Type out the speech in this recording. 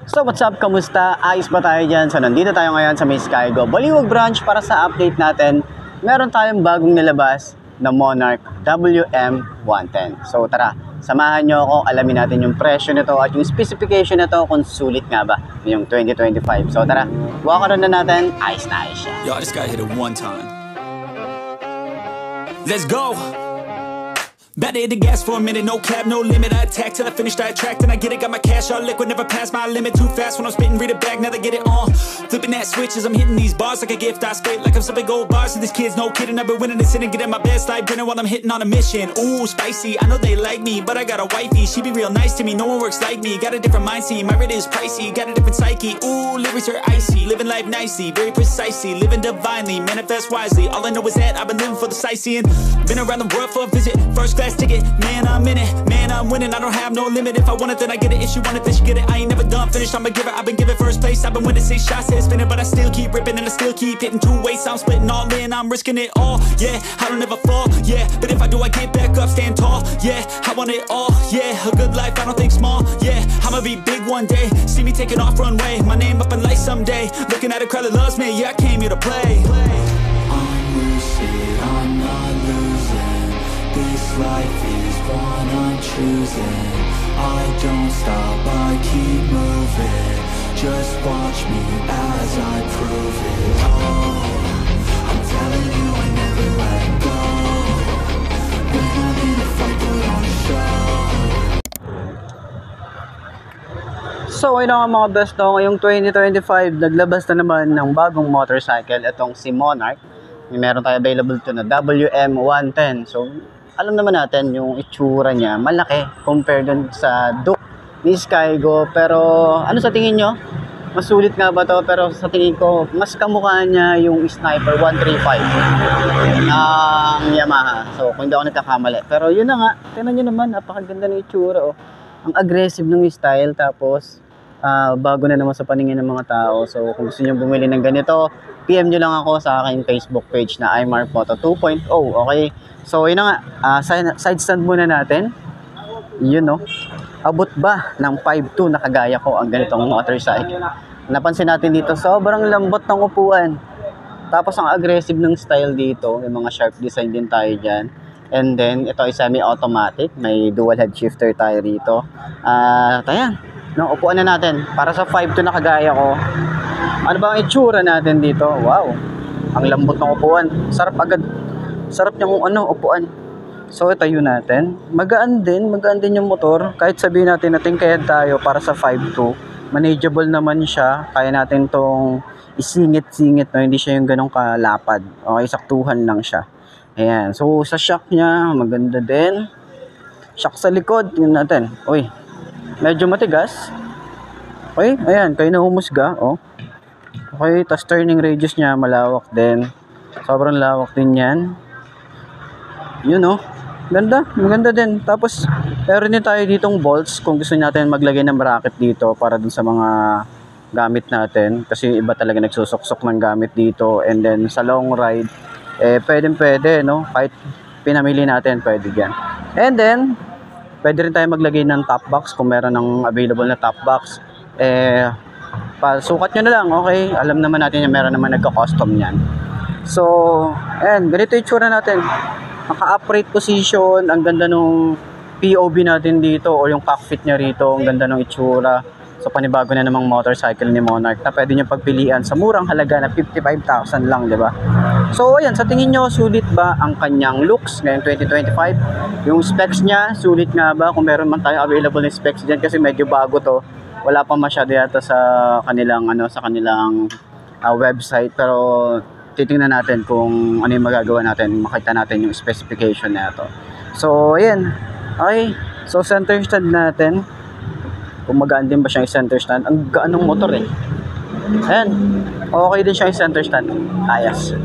So what's up, kamusta? Ayos ba tayo dyan? So nandito tayo ngayon sa May Skygo Baliwag branch para sa update natin. Meron tayong bagong nilabas na Monarch WM110. So tara, samahan nyo ako, alamin natin yung presyo nito at yung specification nito kung sulit nga ba yung 2025. So tara, walk around na natin, ayos na ayos siya. Yo, I just got hit it one time. Let's go! About to hit the gas for a minute, no cap, no limit. I attack till I finish, I attract, and I get it. Got my cash all liquid, never pass my limit. Too fast when I'm spitting, read it back, now they get it on. Flipping that switches, I'm hitting these bars like a gift. I spit like I'm some big old bars to these kids, no kidding. I've been winning this and getting my best life dinner while I'm hitting on a mission. Ooh, spicy, I know they like me, but I got a wifey. She be real nice to me, no one works like me. Got a different mindset, my rate is pricey. Got a different psyche, ooh, lyrics are icy. Living life nicely, very precisely. Living divinely, manifest wisely. All I know is that I've been living for the sightseeing. Been around the world for a visit, first class ticket. Man, I'm in it, man, I'm winning. I don't have no limit. If I want it, then I get it. If she want it, then she get it. I ain't never done finished, I'm a giver. I've been giving first place. I've been winning 6 shots, head spinning, but I still keep ripping and I still keep hitting 2 ways. I'm splitting all in, I'm risking it all. Yeah, I don't ever fall. Yeah, but if I do, I get back up, stand tall. Yeah, I want it all. Yeah, a good life, I don't think small. Yeah, I'ma be big one day. See me taking off runway, my name up in lights someday. Looking at a crowd that loves me. Yeah, I came here to play. I'm lucid, I'm not losing. This life is one I'm choosing. I don't stop, I keep moving. Just watch me as I prove it. Oh, I'm telling you I never let go. When I'm in a fight, put on a show. So ayun nga mga best, no, ngayong 2025 naglabas na naman ng bagong motorcycle, itong si Monarch. Meron tayo available to na WM110. So alam naman natin yung itsura niya, malaki compared dun sa Duke ni Skygo. Pero ano sa tingin nyo? Masulit nga ba to? Pero sa tingin ko, mas kamukha niya yung Sniper 135 ng Yamaha. So kung hindi ako nagkakamali. Pero yun na nga, tingnan nyo naman, napakaganda ng itsura. Oh. Ang aggressive ng style, tapos bago na naman sa paningin ng mga tao. So kung gusto nyo bumili ng ganito, PM nyo lang ako sa aking Facebook page na iMarkMoto 2.0. Okay? So yun na nga, side stand muna natin. Yun, no? Abot ba ng 5'2" na kagaya ko ang ganitong motorcycle? Napansin natin dito, sobrang lambot ng upuan. Tapos ang aggressive ng style dito, may mga sharp design din tayo dyan. And then ito ay semi-automatic, may dual head shifter tayo rito. Ayan, no, upuan na natin para sa 5'2" na kagaya ko. Ano ba ang itsura natin dito? Wow, ang lambot ng upuan. Sarap agad. Sarap niyang upuan. So itayo natin. Magaan din yung motor. Kahit sabihin natin na tingkayad tayo para sa 5'2", manageable naman siya. Kaya natin tong isingit-singit, no? Hindi siya yung ganong kalapad. Okay, saktuhan lang siya. Ayan. So sa shock niya, maganda din. Shock sa likod, yun natin. Uy, medyo matigas. Okay, ayan, kayo na humusga. Oh. Okay, tas turning radius niya malawak din. Sobrang lawak din yan. Yun, oh. Ganda, maganda din. Tapos meron din tayo ditong bolts kung gusto natin maglagay ng bracket dito para dun sa mga gamit natin. Kasi iba talaga nagsusuksok ng gamit dito. And then sa long ride, pwede, no? Kahit pinamili natin, pwede yan. And then pwede rin tayo maglagay ng top box kung meron ng available na top box. Pasukat nyo na lang, okay? Alam naman natin yung meron naman nagka-custom yan. So, ayan, ganito yung itsura natin. Naka-upright position, ang ganda nung POV natin dito o yung cockpit niya rito, ang ganda ng itsura. So, panibago na namang motorcycle ni Monarch na pwede nyo pagpilian sa murang halaga na 55,000 lang, di ba? So, ayan, sa tingin nyo, sulit ba ang kanyang looks ngayong 2025? Yung specs niya, sulit nga ba? Kung meron man tayo available na specs dyan kasi medyo bago to. Wala pa masyado yata sa kanilang website, pero titingnan natin kung ano yung magagawa natin, makita natin yung specification na ito. So ayan, okay, so center stand natin, kung magaan din ba siyang center stand. Ang gaan ng motor eh. Ayan, okay din siyang center stand, ayos.